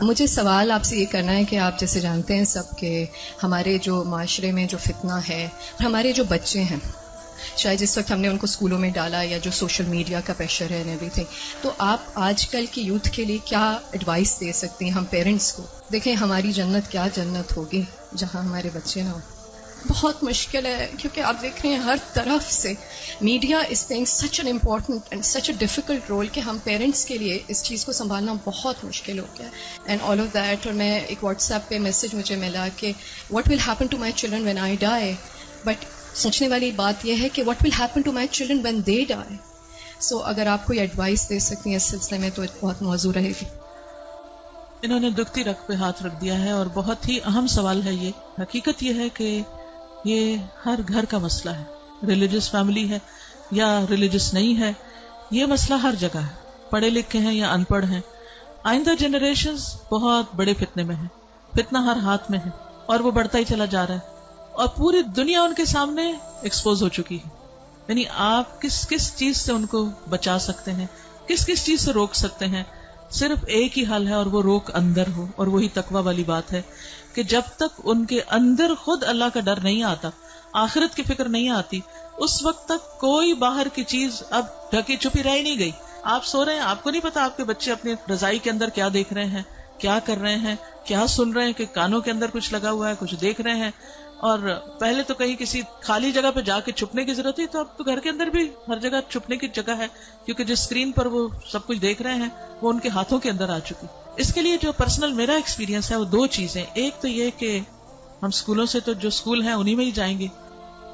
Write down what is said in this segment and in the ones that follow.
مجھے سوال آپ سے یہ کرنا ہے کہ آپ جیسے جانتے ہیں سب کہ ہمارے جو معاشرے میں جو فتنہ ہے، ہمارے جو بچے ہیں، شاید جس وقت ہم نے ان کو اسکولوں میں ڈالا یا جو سوشل میڈیا کا پریشر ہے ایوری تھنگ، تو آپ آج کل کی یوتھ کے لیے کیا ایڈوائس دے سکتی ہیں ہم پیرنٹس کو؟ دیکھیں ہماری جنت کیا جنت ہوگی جہاں ہمارے بچے نہ ہوں. بہت مشکل ہے کیونکہ آپ دیکھ رہے ہیں ہر طرف سے media is playing such an important and such a difficult role کہ ہم پیرنٹس کے لیے اس چیز کو سنبھالنا بہت مشکل ہو گیا ہے اینڈ آل آف دیٹ. اور میں ایک واٹس ایپ پہ میسج مجھے ملا کہ what will happen to my children when I die, but سوچنے والی بات یہ ہے کہ what will happen to my children when they die. So اگر آپ کوئی ایڈوائس دے سکتی ہیں اس سلسلے میں تو بہت موضوع رہے گی. انہوں نے دکھتی رگ پہ ہاتھ رکھ دیا ہے اور بہت ہی اہم سوال ہے یہ. حقیقت یہ ہے کہ یہ ہر گھر کا مسئلہ ہے، ریلیجس فیملی ہے یا ریلیجس نہیں ہے، یہ مسئلہ ہر جگہ ہے، پڑھے لکھے ہیں یا ان پڑھ ہیں. آئندہ جنریشنز بہت بڑے فتنے میں ہیں، فتنہ ہر ہاتھ میں ہے اور وہ بڑھتا ہی چلا جا رہا ہے اور پوری دنیا ان کے سامنے ایکسپوز ہو چکی ہے. یعنی آپ کس کس چیز سے ان کو بچا سکتے ہیں، کس کس چیز سے روک سکتے ہیں؟ صرف ایک ہی حل ہے اور وہ روک اندر ہو، اور وہی تقویٰ والی بات ہے کہ جب تک ان کے اندر خود اللہ کا ڈر نہیں آتا، آخرت کی فکر نہیں آتی، اس وقت تک کوئی باہر کی چیز اب ڈھکی چھپی رہ نہیں گئی. آپ سو رہے ہیں، آپ کو نہیں پتا آپ کے بچے اپنی رضائی کے اندر کیا دیکھ رہے ہیں، کیا کر رہے ہیں، کیا سن رہے ہیں، کہ کانوں کے اندر کچھ لگا ہوا ہے، کچھ دیکھ رہے ہیں. اور پہلے تو کہیں کسی خالی جگہ پہ جا کے چھپنے کی ضرورت تھی، تو اب تو گھر کے اندر بھی ہر جگہ چھپنے کی جگہ ہے، کیونکہ جس اسکرین پر وہ سب کچھ دیکھ رہے ہیں وہ ان کے ہاتھوں کے اندر آ چکی. اس کے لیے جو پرسنل میرا ایکسپیرینس ہے وہ دو چیزیں. ایک تو یہ کہ ہم اسکولوں سے تو جو اسکول ہیں انہی میں ہی جائیں گے،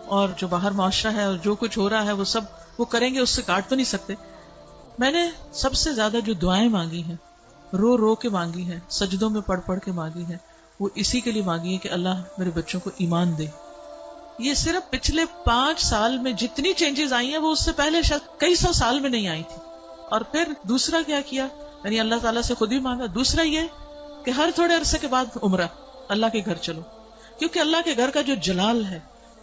اور جو باہر معاشرہ ہے اور جو کچھ ہو رہا ہے وہ سب وہ کریں گے، اس سے کاٹ تو نہیں سکتے. میں نے سب سے زیادہ جو دعائیں مانگی ہیں، رو رو کے مانگی ہیں، سجدوں میں پڑھ پڑھ کے مانگی ہیں، وہ اسی کے لیے مانگی ہے کہ اللہ میرے بچوں کو ایمان دے. یہ صرف پچھلے 5 سال میں جتنی چینجز آئی ہیں وہ اس سے پہلے شاید کئی 100 سال میں نہیں آئی تھی. اور پھر دوسرا کیا کیا، یعنی اللہ تعالیٰ سے خود ہی مانگا. دوسرا یہ کہ ہر تھوڑے عرصے کے بعد عمرہ، اللہ کے گھر چلو، کیونکہ اللہ کے گھر کا جو جلال ہے،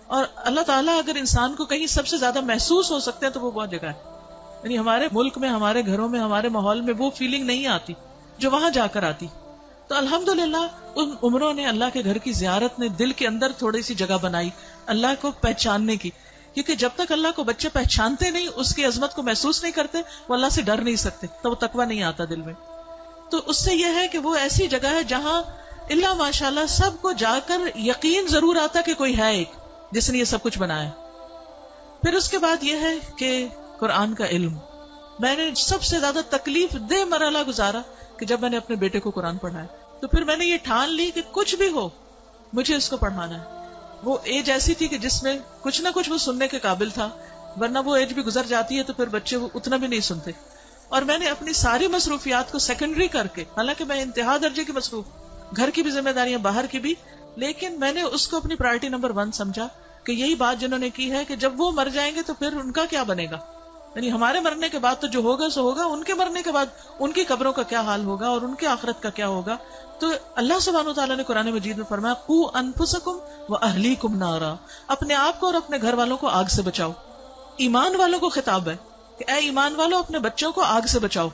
اور اللہ تعالیٰ اگر انسان کو کہیں سب سے زیادہ محسوس ہو سکتے ہیں تو وہ بہت جگہ ہے. یعنی ہمارے ملک میں، ہمارے گھروں میں، ہمارے ماحول میں وہ فیلنگ نہیں آتی جو وہاں جا کر آتی. تو الحمدللہ ان عمروں نے، اللہ کے گھر کی زیارت نے دل کے اندر تھوڑی سی جگہ بنائی اللہ کو پہچاننے کی. کیونکہ جب تک اللہ کو بچے پہچانتے نہیں، اس کی عظمت کو محسوس نہیں کرتے، وہ اللہ سے ڈر نہیں سکتے، تو وہ تقویٰ نہیں آتا دل میں. تو اس سے یہ ہے کہ وہ ایسی جگہ ہے جہاں اللہ ماشاءاللہ سب کو جا کر یقین ضرور آتا کہ کوئی ہے ایک جس نے یہ سب کچھ بنایا. پھر اس کے بعد یہ ہے کہ قرآن کا علم. میں نے سب سے زیادہ تکلیف دہ مرحلہ گزارا کہ جب میں نے اپنے بیٹے کو قرآن پڑھایا، تو پھر میں نے یہ ٹھان لی کہ کچھ بھی ہو مجھے اس کو پڑھانا ہے. وہ ایج ایسی تھی کہ جس میں کچھ نہ کچھ وہ سننے کے قابل تھا، ورنہ وہ ایج بھی گزر جاتی ہے تو پھر بچے وہ اتنا بھی نہیں سنتے. اور میں نے اپنی ساری مصروفیات کو سیکنڈری کر کے، حالانکہ میں انتہا درجے کی مصروف، گھر کی بھی ذمہ داریاں، باہر کی بھی، لیکن میں نے اس کو اپنی پرائرٹی نمبر 1 سمجھا کہ یہی بات جنہوں نے کی ہے کہ جب وہ مر جائیں گے تو پھر ان کا کیا بنے گا. یعنی ہمارے مرنے کے بعد تو جو ہوگا سو ہوگا، ان کے مرنے کے بعد ان کی قبروں کا کیا حال ہوگا اور ان کی آخرت کا کیا ہوگا. تو اللہ سبحانہ وتعالیٰ نے قرآن مجید میں فرمایا قوا انفسکم واہلیکم نارا، اپنے آپ کو اور اپنے گھر والوں کو آگ سے بچاؤ. ایمان والوں کو خطاب ہے کہ اے ایمان والوں اپنے بچوں کو آگ سے بچاؤ.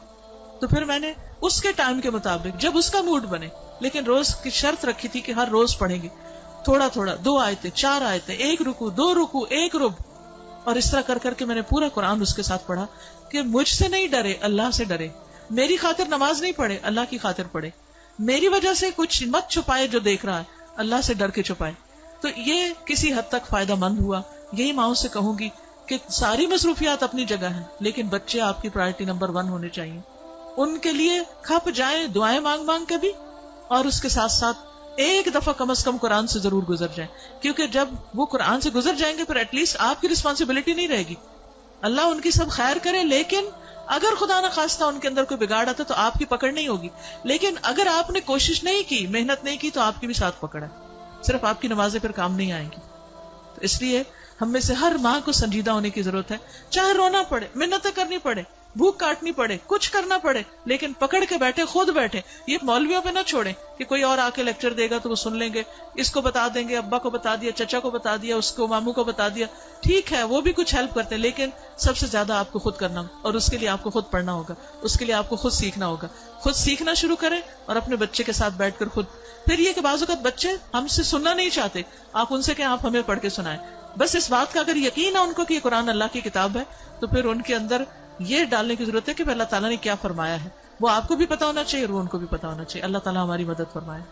تو پھر میں نے اس کے ٹائم کے مطابق، جب اس کا موڈ بنے، لیکن روز کی شرط رکھی تھی کہ ہر روز پڑھیں گے تھوڑا تھوڑا، 2 آیتیں 4 آیتیں، 1 رکوع 2 رکوع 1 رب، اور اس طرح کر کر کے میں نے پورا قرآن اس کے ساتھ پڑھا کہ مجھ سے نہیں ڈرے، اللہ سے ڈرے. میری خاطر نماز نہیں پڑھے، اللہ کی خاطر پڑھے. میری وجہ سے کچھ مت چھپائے جو دیکھ رہا ہے، اللہ سے ڈر کے چھپائے. تو یہ کسی حد تک فائدہ مند ہوا. یہی ماؤں سے کہوں گی کہ ساری مصروفیات اپنی جگہ ہیں، لیکن بچے آپ کی پرائرٹی نمبر 1 ہونے چاہیے. ان کے لیے کھپ جائیں، دعائیں مانگ مانگ کے بھی، اور اس کے ساتھ ساتھ ایک دفعہ کم از کم قرآن سے ضرور گزر جائیں. کیونکہ جب وہ قرآن سے گزر جائیں گے پھر ایٹ لیسٹ آپ کی رسپانسبلٹی نہیں رہے گی. اللہ ان کی سب خیر کرے، لیکن اگر خدا نہ خواستہ ان کے اندر کوئی بگاڑ آتا تو آپ کی پکڑ نہیں ہوگی. لیکن اگر آپ نے کوشش نہیں کی، محنت نہیں کی، تو آپ کی بھی ساتھ پکڑ ہے. صرف آپ کی نمازیں پھر کام نہیں آئیں گی. تو اس لیے ہم میں سے ہر ماں کو سنجیدہ ہونے کی ضرورت ہے. چاہے رونا پڑے، محنتیں کرنی پڑے، بھوک کاٹنی پڑے، کچھ کرنا پڑے، لیکن پکڑ کے بیٹھے، خود بیٹھے. یہ مولویوں پہ نہ چھوڑیں کہ کوئی اور آ کے لیکچر دے گا تو وہ سن لیں گے، اس کو بتا دیں گے، ابا کو بتا دیا، چچا کو بتا دیا، اس کو ماموں کو بتا دیا. ٹھیک ہے وہ بھی کچھ ہیلپ کرتے ہیں، لیکن سب سے زیادہ آپ کو خود کرنا ہوگا، اور اس کے لیے آپ کو خود پڑھنا ہوگا، اس کے لیے آپ کو خود سیکھنا ہوگا. خود سیکھنا شروع کریں اور اپنے بچے کے ساتھ بیٹھ کر خود. پھر یہ کہ بعض اوقات بچے ہم سے سننا نہیں چاہتے، آپ ان سے کہ آپ ہمیں پڑھ کے سنائیں. بس اس بات کا اگر یقین ہے ان کو کہ یہ قرآن اللہ کی کتاب ہے، تو پھر ان کے اندر یہ ڈالنے کی ضرورت ہے کہ اللہ تعالیٰ نے کیا فرمایا ہے. وہ آپ کو بھی پتا ہونا چاہیے اور وہ ان کو بھی پتا ہونا چاہیے. اللہ تعالیٰ ہماری مدد فرمائے.